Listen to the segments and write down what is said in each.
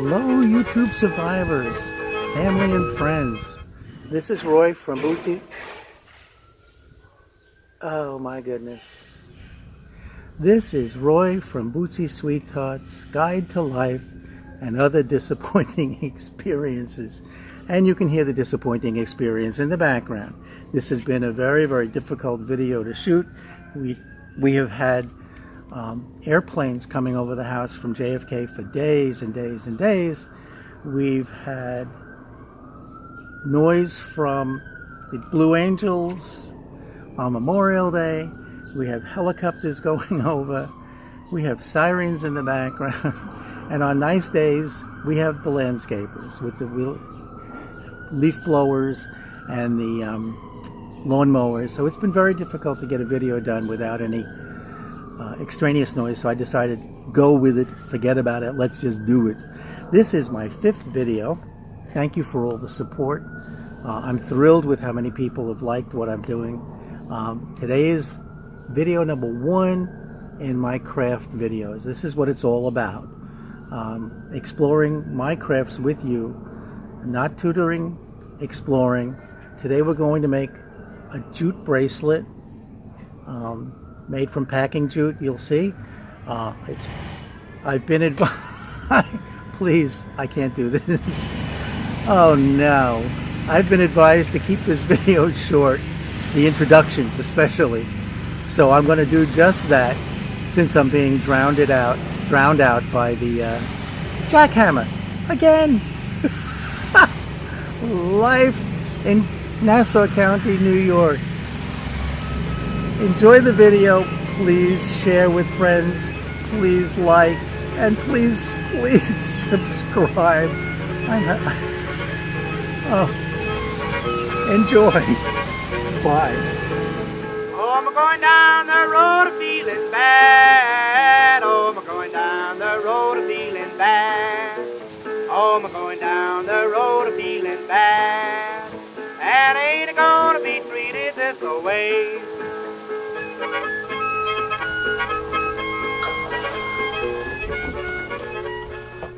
Hello, YouTube survivors, family and friends. This is Roy from Bootsy. Oh my goodness. This is Roy from Bootsy Sweethearts Guide to Life and Other Disappointing Experiences. And you can hear the disappointing experience in the background. This has been a very, very difficult video to shoot. We have had airplanes coming over the house from JFK for days and days and days. We've had noise from the Blue Angels on Memorial Day. We have helicopters going over. We have sirens in the background. And on nice days, we have the landscapers with the leaf blowers and the lawn mowers. So it's been very difficult to get a video done without any extraneous noise, so I decided, go with it, forget about it, let's just do it. This is my 5th video. Thank you for all the support. I'm thrilled with how many people have liked what I'm doing. Today is video number 1 in my craft videos. This is what it's all about. Exploring my crafts with you, not tutoring, exploring. Today we're going to make a jute bracelet. Made from packing jute, you'll see. I've been advised, please, I can't do this. Oh no. I've been advised to keep this video short, the introductions especially. So I'm going to do just that, since I'm being drowned out by the jackhammer again. Life in Nassau County, New York. Enjoy the video, please share with friends, please like, and please subscribe. Enjoy. Bye. Oh, I'm going down the road of feeling bad. Oh, I'm going down the road of feeling bad. Oh, I'm going down the road of feeling bad. And ain't gonna be treated this way.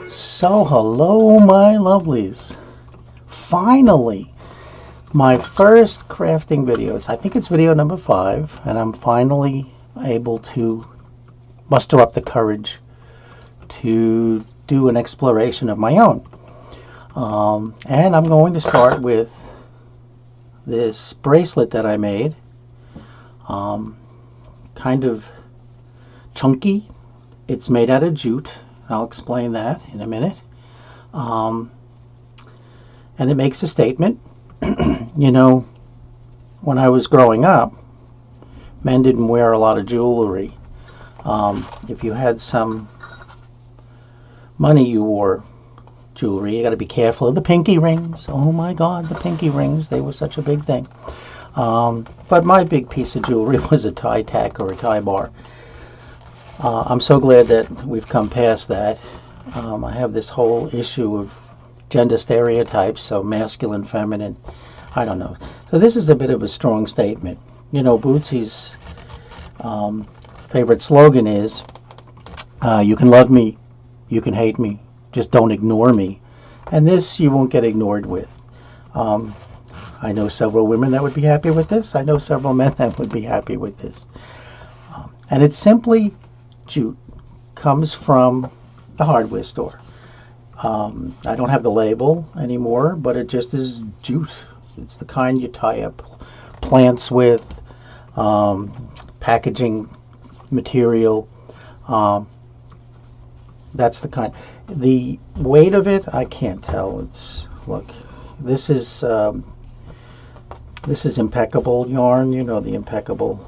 So hello my lovelies, finally my first crafting videos. I think it's video number 5, and I'm finally able to muster up the courage to do an exploration of my own. And I'm going to start with this bracelet that I made. Kind of chunky. It's made out of jute. I'll explain that in a minute. And it makes a statement. You know, when I was growing up, men didn't wear a lot of jewelry. If you had some money, you wore jewelry. You got to be careful of the pinky rings. Oh my God, the pinky rings, they were such a big thing. But my big piece of jewelry was a tie tack or a tie bar. I'm so glad that we've come past that. I have this whole issue of gender stereotypes, so masculine, feminine, I don't know. So this is a bit of a strong statement. You know, Bootsy's favorite slogan is, you can love me, you can hate me, just don't ignore me. And this you won't get ignored with. I know several women that would be happy with this. I know several men that would be happy with this. And it's simply jute. Comes from the hardware store. I don't have the label anymore, but it just is jute. It's the kind you tie up plants with, packaging material. That's the kind. The weight of it, I can't tell. It's, look, this is impeccable yarn. You know the impeccable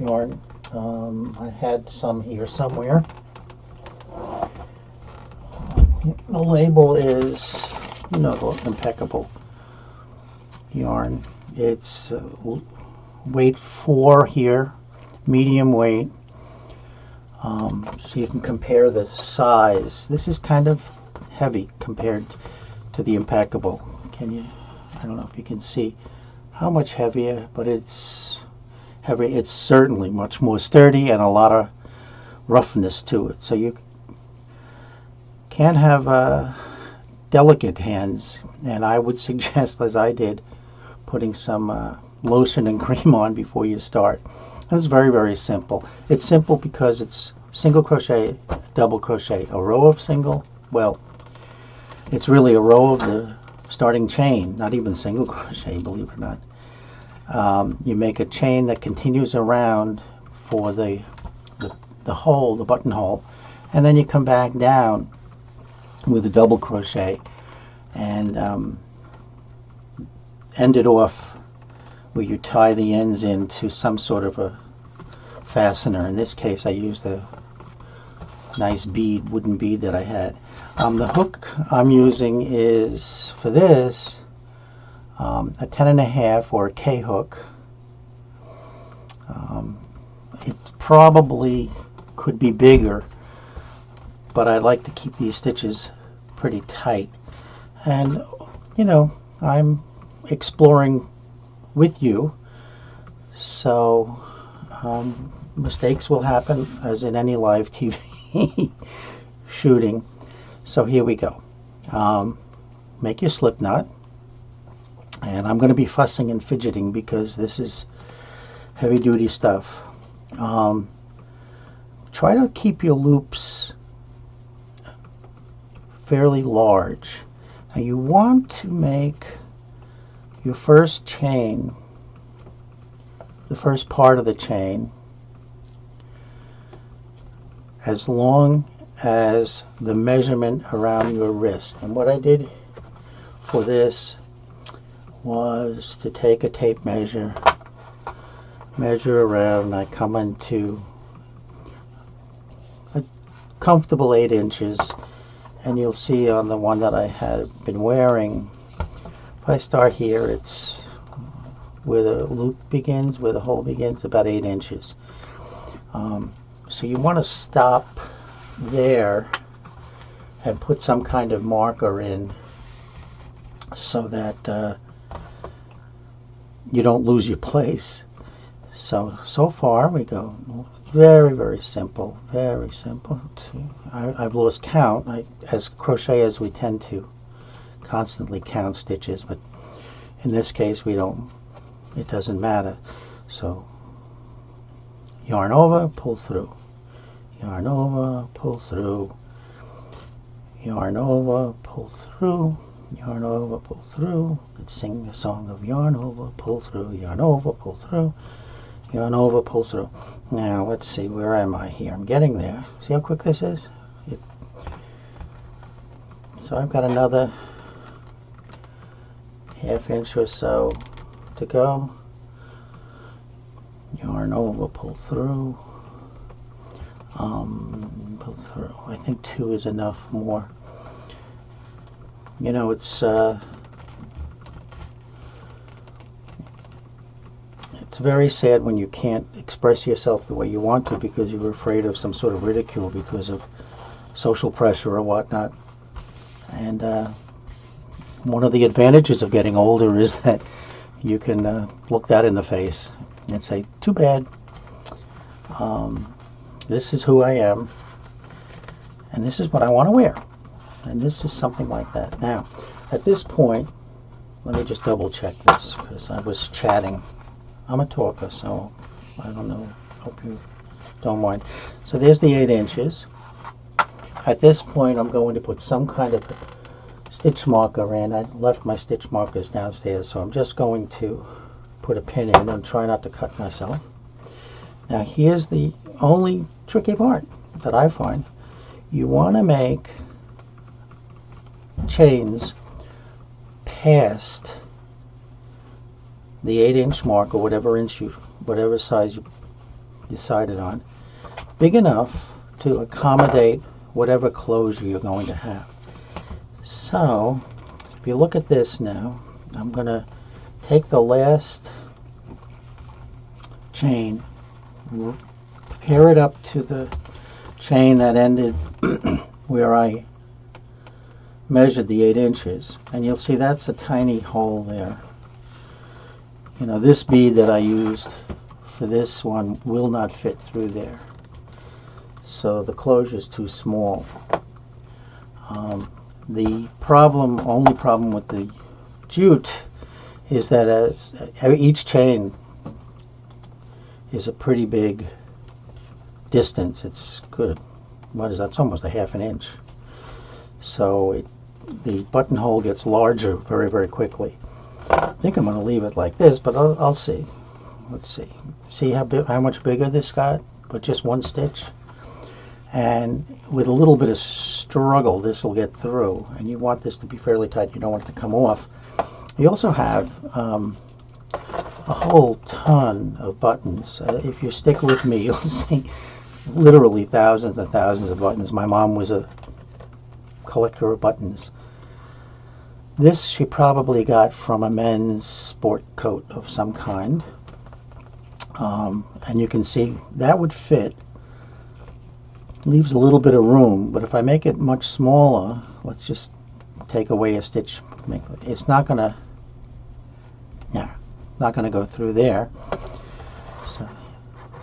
yarn. I had some here somewhere. The label is, you know, the impeccable yarn. It's weight 4 here, medium weight. So you can compare the size. This is kind of heavy compared to the impeccable. Can you? I don't know if you can see how much heavier, but it's heavy. It's certainly much more sturdy and a lot of roughness to it. So you can't have delicate hands, and I would suggest, as I did, putting some lotion and cream on before you start. And it's very, very simple. It's simple because it's single crochet, double crochet, a row of single, well, it's really a row of the starting chain, not even single crochet, believe it or not. You make a chain that continues around for the hole, the buttonhole, and then you come back down with a double crochet and end it off where you tie the ends into some sort of a fastener. In this case, I used a nice bead, wooden bead that I had. The hook I'm using is, for this, a 10.5 or a K hook. It probably could be bigger, but I like to keep these stitches pretty tight. And you know, I'm exploring with you, so mistakes will happen, as in any live TV shooting. So here we go. Make your slip knot, and I'm going to be fussing and fidgeting because this is heavy duty stuff. Try to keep your loops fairly large. Now you want to make your first chain, the first part of the chain, as long as the measurement around your wrist. And what I did for this was to take a tape measure, measure around. I come into a comfortable 8 inches, and you'll see on the one that I have been wearing, if I start here, it's where the loop begins, where the hole begins, about 8 inches. So you want to stop there and put some kind of marker in so that you don't lose your place. So far we go very, very simple, very simple. I've lost count. As crocheters, we tend to constantly count stitches, but in this case we don't. It doesn't matter. So yarn over, pull through, yarn over, pull through, yarn over, pull through, yarn over, pull through. Could sing a song of yarn over, pull through, yarn over, pull through, yarn over, pull through. Now let's see, where am I here? I'm getting there. See how quick this is? So I've got another ½ inch or so to go. Yarn over, pull through, pull through. I think 2 is enough more. You know, it's very sad when you can't express yourself the way you want to because you're afraid of some sort of ridicule because of social pressure or whatnot. And one of the advantages of getting older is that you can look that in the face and say, too bad. This is who I am, and this is what I want to wear. And this is something like that. Now, at this point, let me just double check this because I was chatting. I'm a talker, so I don't know. Hope you don't mind. So there's the 8 inches. At this point, I'm going to put some kind of stitch marker in. I left my stitch markers downstairs, so I'm just going to put a pin in and try not to cut myself. Now here's the only tricky part that I find. You want to make chains past the 8 inch mark, or whatever size you decided on, big enough to accommodate whatever closure you're going to have. So if you look at this now, I'm going to take the last chain, pair it up to the chain that ended where I measured the 8 inches, and you'll see that's a tiny hole there. You know, this bead that I used for this one will not fit through there, so the closure is too small. The only problem with the jute is that each chain is a pretty big distance. It's good. What is that? It's almost a half an inch. So the buttonhole gets larger very, very quickly. I think I'm going to leave it like this, but I'll see. Let's see. See how much bigger this got with just one stitch? And with a little bit of struggle, this will get through. And you want this to be fairly tight. You don't want it to come off. You also have a whole ton of buttons. If you stick with me, you'll see literally thousands and thousands of buttons. My mom was a collector of buttons. This she probably got from a men's sport coat of some kind. And you can see that would fit. Leaves a little bit of room, but if I make it much smaller, let's just take away a stitch. It's not gonna, not gonna go through there. So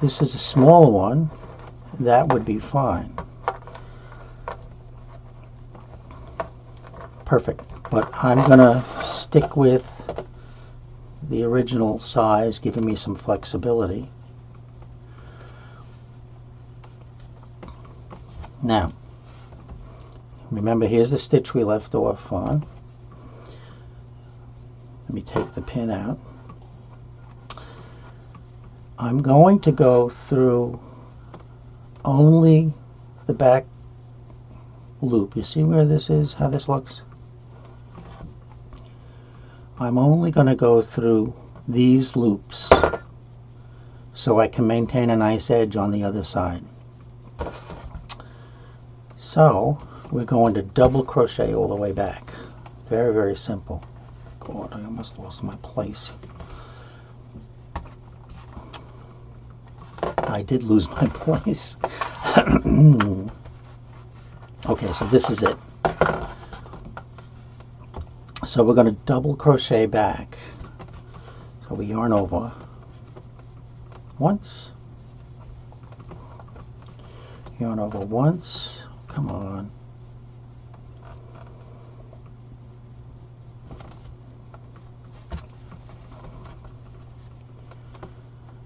this is a smaller one. That would be fine. Perfect. But I'm gonna stick with the original size, giving me some flexibility. Now, remember, here's the stitch we left off on. Let me take the pin out. I'm going to go through only the back loop. You see where this is, how this looks? I'm only going to go through these loops so I can maintain a nice edge on the other side. So we're going to double crochet all the way back. Very, very simple. God, I almost lost my place. I did lose my place. Okay, so this is it. So we're going to double crochet back. So we yarn over once, yarn over once. Come on.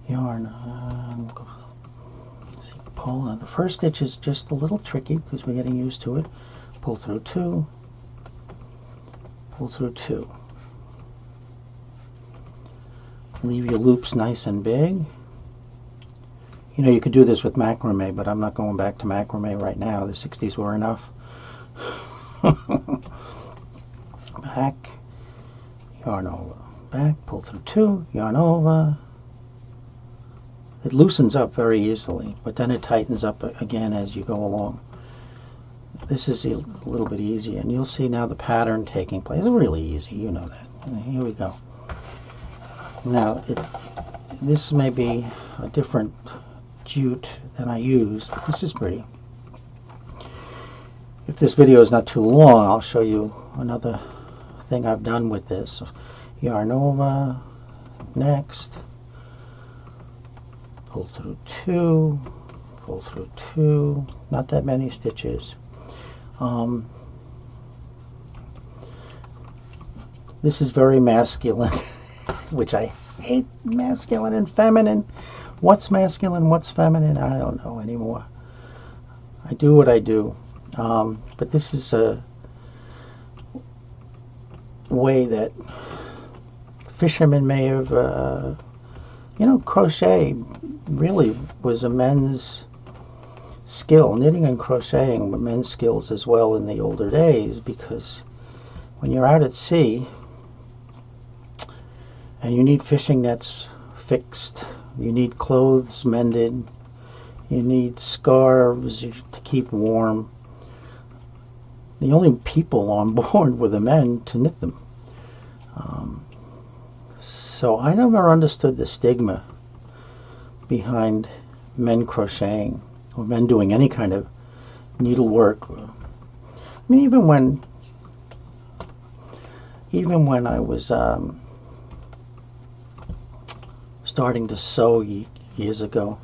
Yarn. See, pull. Now the first stitch is just a little tricky because we're getting used to it. Pull through two. Pull through two. Leave your loops nice and big. You know, you could do this with macrame, but I'm not going back to macrame right now. The 60s were enough. Back, yarn over, back, pull through two, yarn over. It loosens up very easily, but then it tightens up again as you go along. This is a little bit easier, and you'll see now the pattern taking place. It's really easy, you know that. And here we go. Now, this may be a different jute than I use, but this is pretty. If this video is not too long, I'll show you another thing I've done with this. Yarn over, next, pull through two, pull through two, not that many stitches. This is very masculine, which I hate. Masculine and feminine. What's masculine, what's feminine, I don't know anymore. I do what I do. But this is a way that fishermen may have, you know, crochet really was a men's skill. Knitting and crocheting were men's skills as well in the older days, because when you're out at sea and you need fishing nets fixed, you need clothes mended, you need scarves to keep warm, the only people on board were the men to knit them. So I never understood the stigma behind men crocheting or men doing any kind of needlework. I mean, even when I was starting to sew years ago,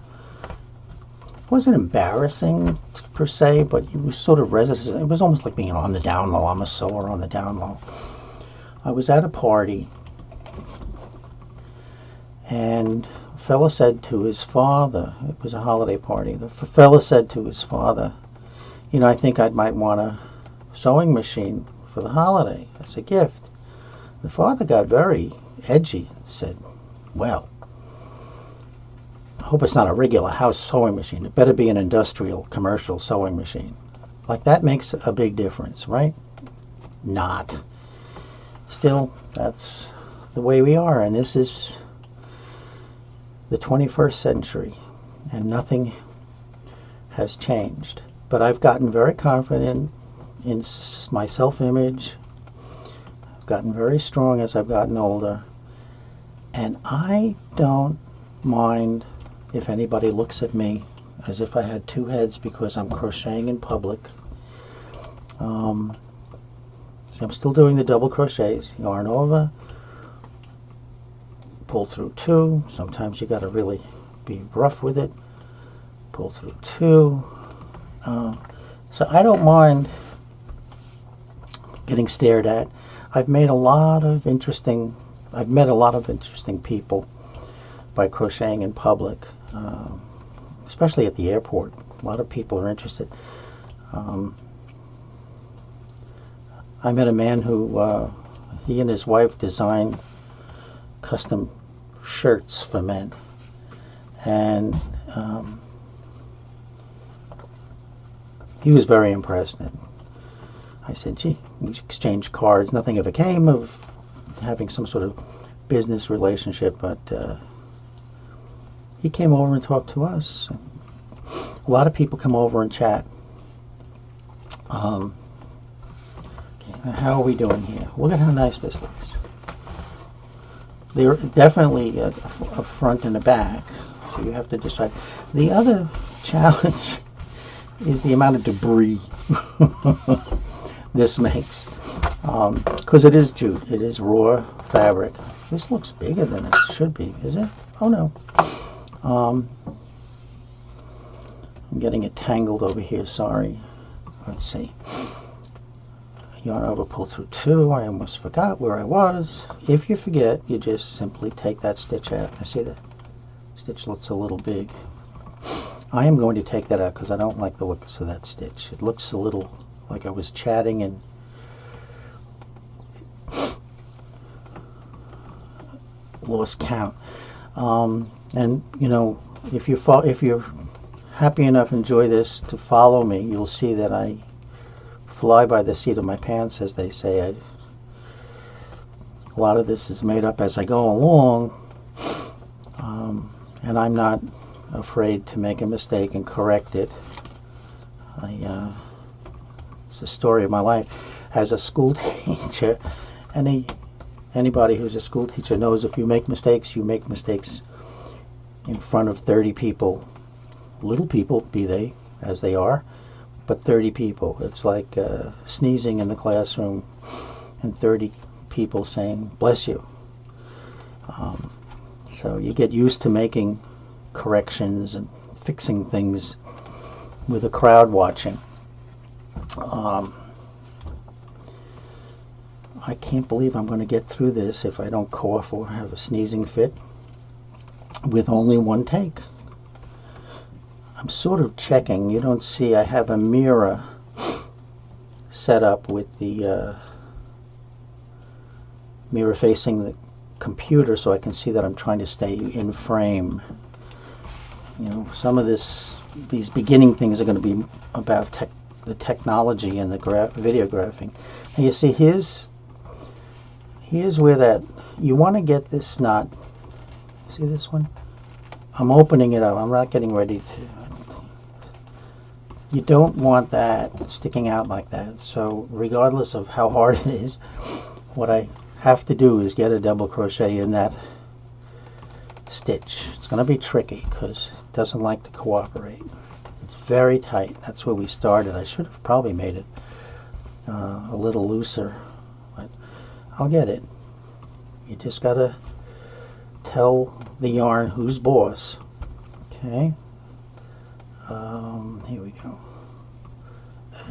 wasn't embarrassing per se, but it was sort of reticent. It was almost like being on the down low. I'm a sewer on the down low. I was at a party, and a fella said to his father, it was a holiday party, the fella said to his father, you know, I think I might want a sewing machine for the holiday as a gift. The father got very edgy and said, well, I hope it's not a regular house sewing machine. It better be an industrial, commercial sewing machine. Like, that makes a big difference, right? Not. Still, that's the way we are, and this is the 21st century, and nothing has changed. But I've gotten very confident in my self-image. I've gotten very strong as I've gotten older, and I don't mind if anybody looks at me as if I had two heads because I'm crocheting in public. So I'm still doing the double crochets, yarn over, pull through two. Sometimes you got to really be rough with it. Pull through two. So I don't mind getting stared at. I've met a lot of interesting people by crocheting in public, especially at the airport. A lot of people are interested. I met a man who he and his wife designed custom shirts for men, and he was very impressed. And I said, gee, we exchanged cards. Nothing ever came of having some sort of business relationship, but he came over and talked to us. A lot of people come over and chat. Okay, how are we doing here? Look at how nice this looks. They're definitely a front and a back, so you have to decide. The other challenge is the amount of debris this makes, because it is jute. It is raw fabric. This looks bigger than it should be, is it? Oh no. I'm getting it tangled over here, sorry. Let's see. Yarn over, pull through two. I almost forgot where I was. If you forget, you just simply take that stitch out. I see that stitch looks a little big. I am going to take that out because I don't like the looks of that stitch. It looks a little like I was chatting and lost count. And you know, if you're happy enough to enjoy this, to follow me, you'll see that I fly by the seat of my pants, as they say. A lot of this is made up as I go along, and I'm not afraid to make a mistake and correct it. It's the story of my life. As a school teacher, anybody who's a school teacher knows if you make mistakes, you make mistakes in front of 30 people. Little people, be they as they are, but 30 people. It's like sneezing in the classroom and 30 people saying, bless you. So you get used to making corrections and fixing things with a crowd watching. I can't believe I'm going to get through this if I don't cough or have a sneezing fit with only one take. I'm sort of checking. You don't see I have a mirror set up with the mirror facing the computer so I can see that I'm trying to stay in frame. You know, some of these beginning things are going to be about the technology and the videographing. And you see, here's where that, you want to get this knot. See this one? I'm opening it up. I'm not getting ready to. You don't want that sticking out like that. So regardless of how hard it is, what I have to do is get a double crochet in that stitch. It's going to be tricky because it doesn't like to cooperate. It's very tight. That's where we started. I should have probably made it a little looser, but I'll get it. You just got to tell the yarn who's boss. Okay. Here we go.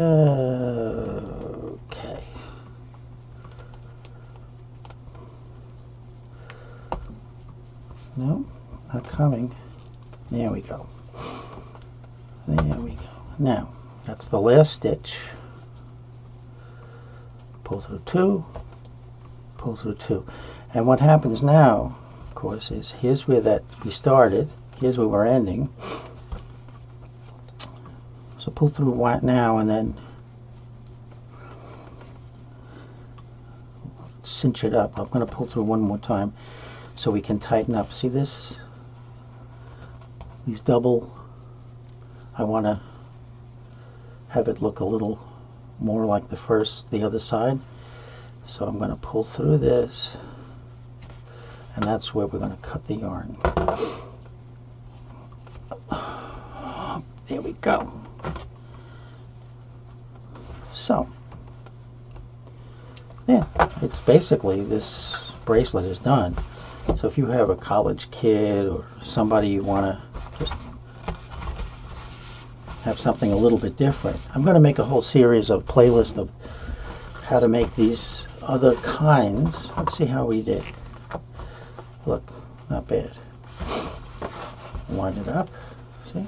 Okay. No, not coming. There we go. There we go. Now, that's the last stitch. Pull through two, pull through two. And what happens now, of course, is here's where that we started, here's where we're ending. So pull through one now and then cinch it up. I'm going to pull through one more time so we can tighten up. See this? These double, I want to have it look a little more like the other side. So I'm going to pull through this, and that's where we're going to cut the yarn. There we go. So, yeah, it's basically, this bracelet is done. So if you have a college kid or somebody you want to just have something a little bit different, I'm going to make a whole series of playlists of how to make these other kinds. Let's see how we did. Look, not bad. Wind it up. See?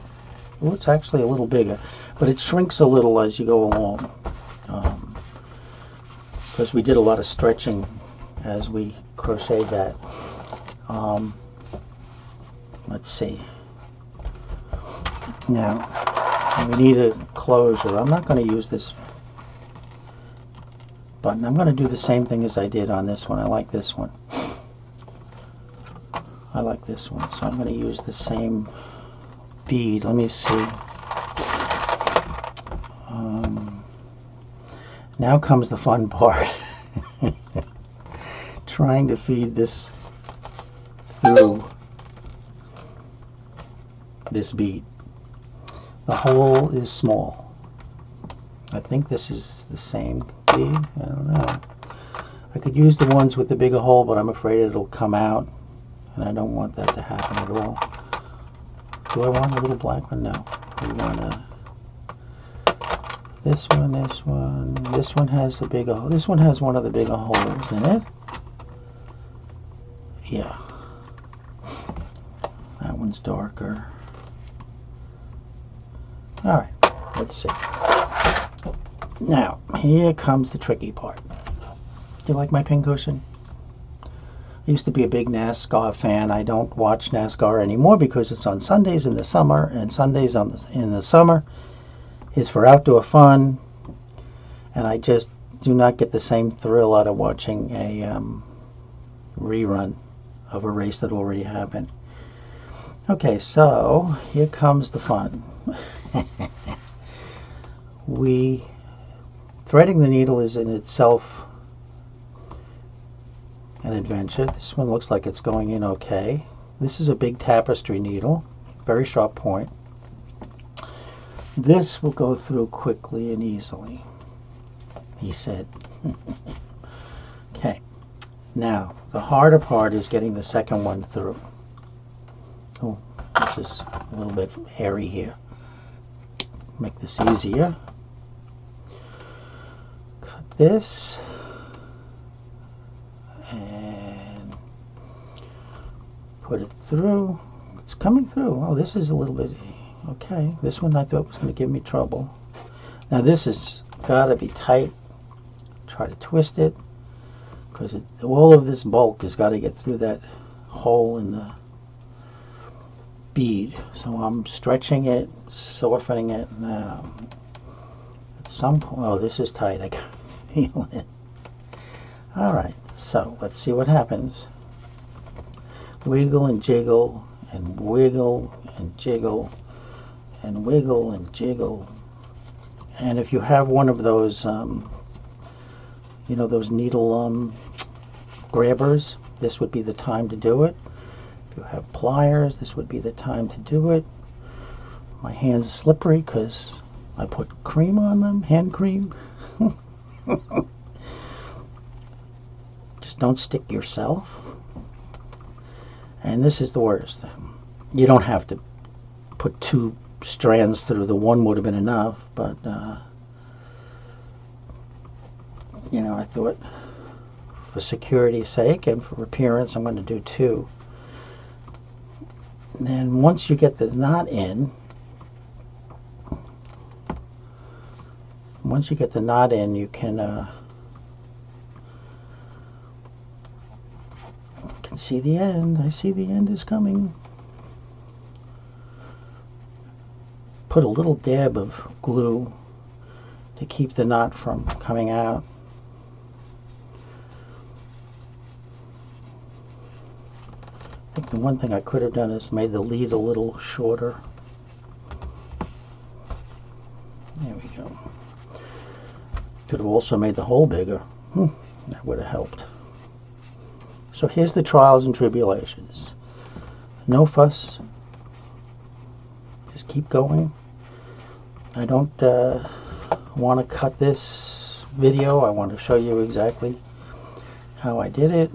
Oh, it's actually a little bigger, but it shrinks a little as you go along. Because we did a lot of stretching as we crocheted that. Let's see. Now, we need a closure. I'm not going to use this button. I'm going to do the same thing as I did on this one. I like this one. I like this one. So I'm going to use the same bead. Let me see. Now comes the fun part. Trying to feed this through this bead. The hole is small. I think this is the same bead. I don't know. I could use the ones with the bigger hole, but I'm afraid it'll come out, and I don't want that to happen at all. Do I want a little black one? No. We want this one, this one. This one has the bigger hole. This one has one of the bigger holes in it. Yeah. That one's darker. Alright, let's see. Now, here comes the tricky part. Do you like my pincushion? I used to be a big NASCAR fan. I don't watch NASCAR anymore because it's on Sundays in the summer, and Sundays in the summer is for outdoor fun, and I just do not get the same thrill out of watching a rerun of a race that already happened. Okay, so here comes the fun. Threading the needle is in itself an adventure. This one looks like it's going in okay. This is a big tapestry needle, very sharp point. This will go through quickly and easily, he said. Okay, now the harder part is getting the second one through. Oh, this is a little bit hairy here. Make this easier. Cut this and put it through. It's coming through. Oh, this is a little bit okay. This one I thought was going to give me trouble. Now this has got to be tight. Try to twist it because all of this bulk has got to get through that hole in the bead. So I'm stretching it, softening it now. At some point, oh, this is tight. I can feel it. All right, so let's see what happens. Wiggle and jiggle and wiggle and jiggle and wiggle and jiggle. And if you have one of those, you know, those needle grabbers, this would be the time to do it. If you have pliers, this would be the time to do it. My hands are slippery because I put cream on them, hand cream. Just don't stick yourself. And this is the worst. You don't have to put two strands through. The one would have been enough, but you know, I thought for security's sake and for appearance, I'm going to do 2. And then once you get the knot in, you can see the end. I see the end is coming. Put a little dab of glue to keep the knot from coming out. I think the one thing I could have done is made the lead a little shorter. There we go. Could have also made the hole bigger. That would have helped. So here's the trials and tribulations. No fuss. Just keep going. I don't want to cut this video. I want to show you exactly how I did it,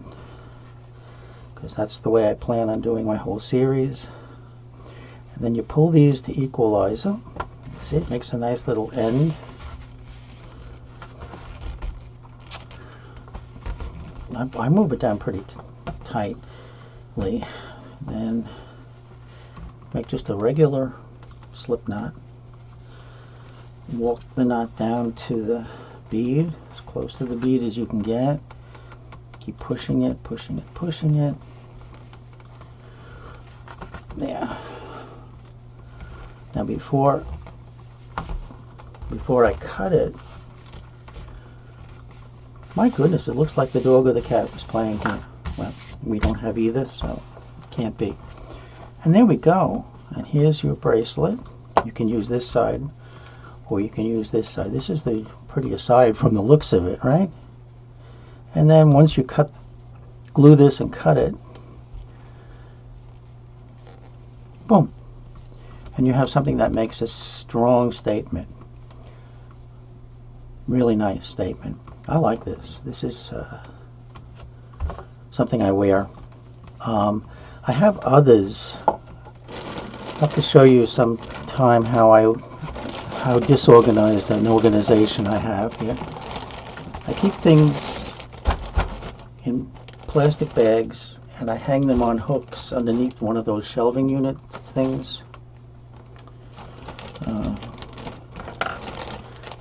because that's the way I plan on doing my whole series. And then you pull these to equalize them. See, it makes a nice little end. I move it down pretty tightly. Then make just a regular slip knot. Walk the knot down to the bead, as close to the bead as you can get. Keep pushing it, pushing it, pushing it. There. Now before I cut it, my goodness, it looks like the dog or the cat was playing here. Well, we don't have either, so it can't be. And there we go. And here's your bracelet. You can use this side, or you can use this side. This is the prettiest side from the looks of it, right? And then once you glue this and cut it, boom. And you have something that makes a strong statement. Really nice statement. I like this. This is something I wear. I have others. I'll have to show you sometime how disorganized an organization I have here. I keep things in plastic bags and I hang them on hooks underneath one of those shelving unit things.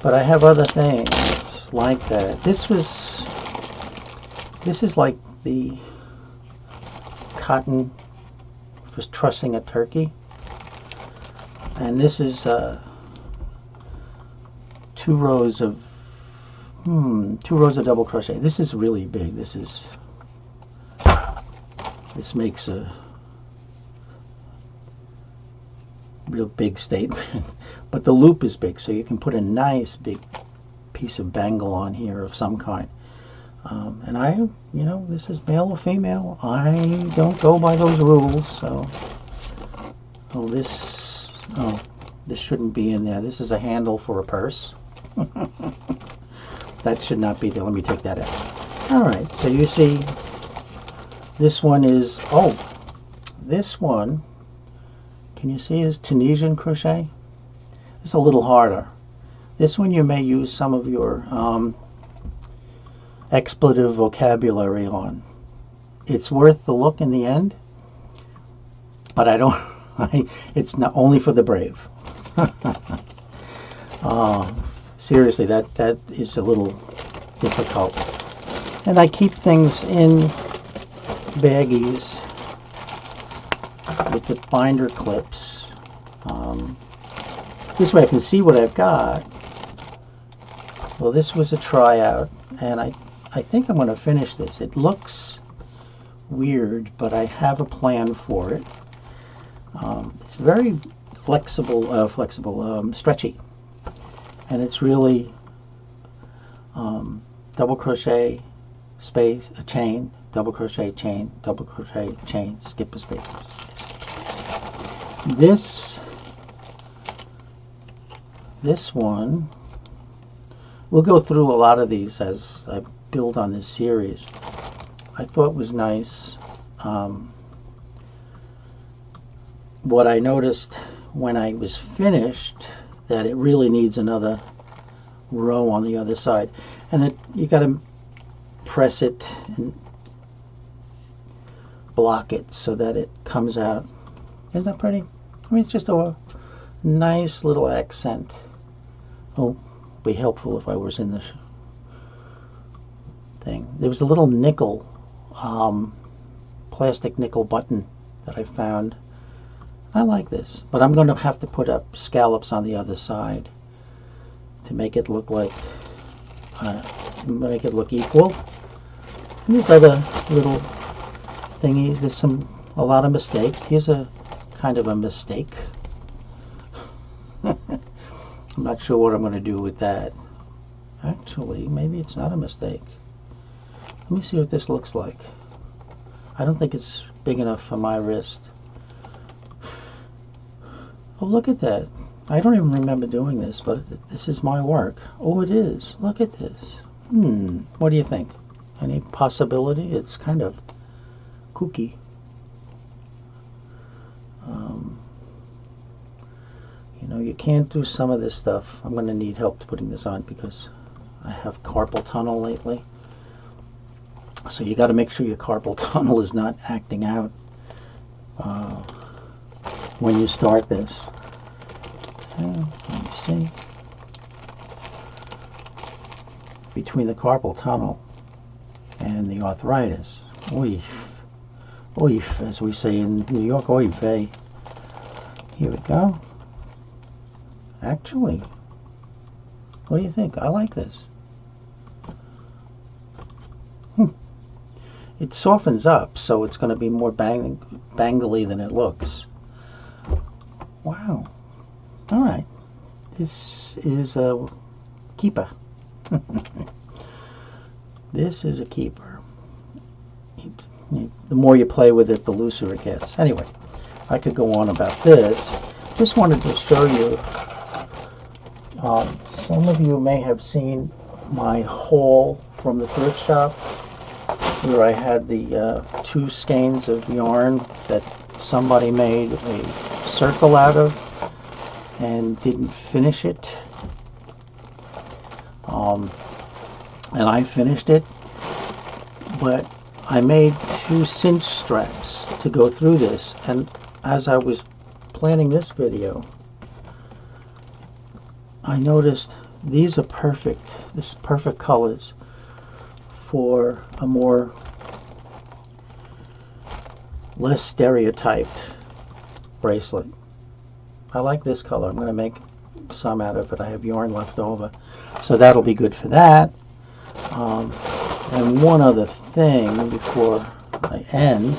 But I have other things like that. This is like the cotton for trussing a turkey, and this is 2 rows of double crochet. This is really big. This makes a real big statement. But the loop is big, so you can put a nice big piece of bangle on here of some kind. And this is male or female. I don't go by those rules, so. This shouldn't be in there. This is a handle for a purse. That should not be there. Let me take that out. Alright, so you see, this one is, this one, can you see, is Tunisian crochet? It's a little harder. This one you may use some of your expletive vocabulary on. It's worth the look in the end, but I don't. It's not only for the brave. Seriously, that is a little difficult. And I keep things in baggies with the binder clips. This way I can see what I've got. Well, this was a tryout, and I think I'm going to finish this. It looks weird, but I have a plan for it. It's very flexible, stretchy, and it's really double crochet, space, a chain, double crochet, chain, double crochet, chain, skip a space. This one, we'll go through a lot of these as I build on this series. I thought was nice. What I noticed when I was finished that it really needs another row on the other side, and then you got to press it and block it so that it comes out. Isn't that pretty? I mean, it's just a nice little accent. Oh, be helpful if I was in the thing. There was a little nickel, plastic nickel button that I found. I like this, but I'm going to have to put up scallops on the other side to make it look like, make it look equal. And these other little thingies, there's a lot of mistakes. Here's a kind of a mistake. I'm not sure what I'm going to do with that. Actually, maybe it's not a mistake. Let me see what this looks like. I don't think it's big enough for my wrist. Oh, look at that. I don't even remember doing this, but this is my work. Oh, it is. Look at this. What do you think? Any possibility? It's kind of kooky. You know, you can't do some of this stuff. I'm going to need help putting this on because I have carpal tunnel lately. So you got to make sure your carpal tunnel is not acting out when you start this. Let me see. Between the carpal tunnel and the arthritis, oif, oif, as we say in New York, oy vey. Here we go. Actually, what do you think? I like this. It softens up, so it's going to be more bangly than it looks. Wow. All right. This is a keeper. This is a keeper. The more you play with it, the looser it gets. Anyway, I could go on about this. Just wanted to show you. Some of you may have seen my haul from the thrift shop, where I had the 2 skeins of yarn that somebody made a circle out of and didn't finish it. And I finished it, but I made 2 cinch straps to go through this, and as I was planning this video, I noticed these are perfect. This perfect colors for a more less stereotyped bracelet. I like this color. I'm going to make some out of it. I have yarn left over, so that'll be good for that. And one other thing before I end,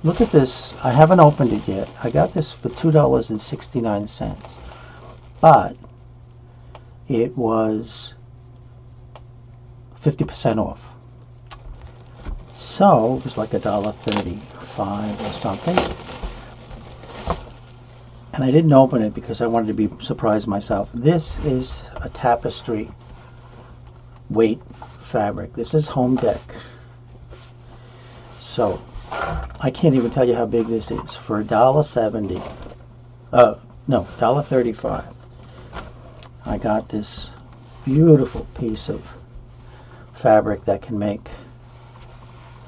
look at this. I haven't opened it yet. I got this for $2.69, but it was 50% off. So it was like $1.35 or something. And I didn't open it because I wanted to be surprised myself. This is a tapestry weight fabric. This is home deck. So I can't even tell you how big this is. For $1.70, no, $1.35, I got this beautiful piece of fabric that can make,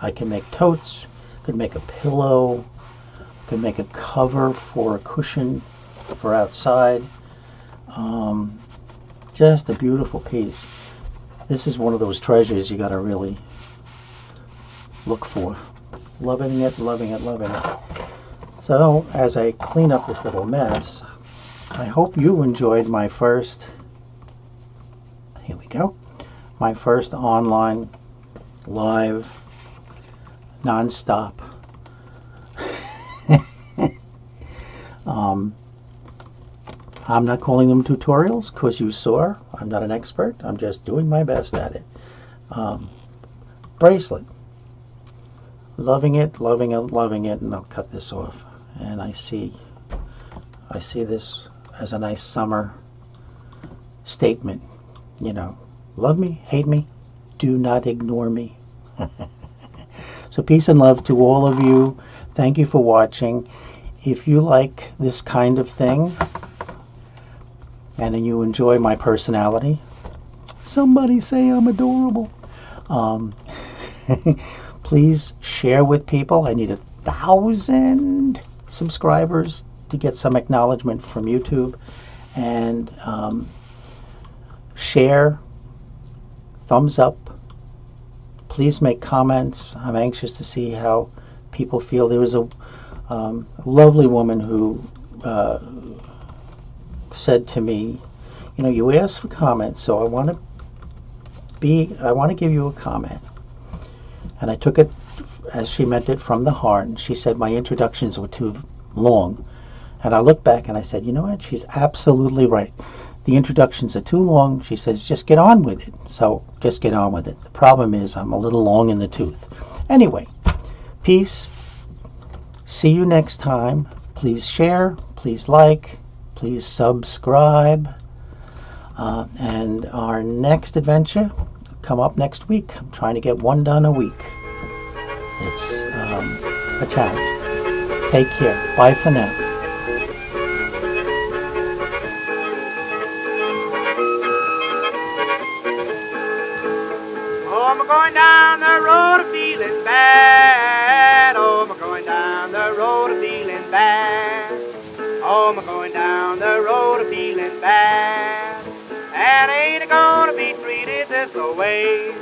I can make totes, could make a pillow, could make a cover for a cushion for outside. Just a beautiful piece. This is one of those treasures you got to really look for. Loving it, loving it, loving it. So as I clean up this little mess, I hope you enjoyed my first, here we go, my first online live non-stop I'm not calling them tutorials because you saw I'm not an expert. I'm just doing my best at it. Bracelet. Loving it, loving it, loving it, and I'll cut this off. And I see this as a nice summer statement. You know, love me, hate me, do not ignore me. So peace and love to all of you. Thank you for watching. if you like this kind of thing and you enjoy my personality, somebody say I'm adorable. Um, please share with people. I need 1,000 subscribers to get some acknowledgement from YouTube. And share, thumbs up. Please make comments. I'm anxious to see how people feel. There was a lovely woman who said to me, you know, you asked for comments, so I want to give you a comment. And I took it as she meant it, from the heart. And she said my introductions were too long. And I looked back and I said, you know what? She's absolutely right. The introductions are too long. She says, just get on with it. So just get on with it. The problem is I'm a little long in the tooth. Anyway, peace. See you next time. Please share. Please like. Please subscribe. And our next adventure come up next week. I'm trying to get one done a week. It's a challenge. Take care. Bye for now. Oh, I'm going down the road feeling bad. Oh, I'm going down the road feeling bad. Oh, I'm going down the road feeling bad. And ain't gonna be treated this way.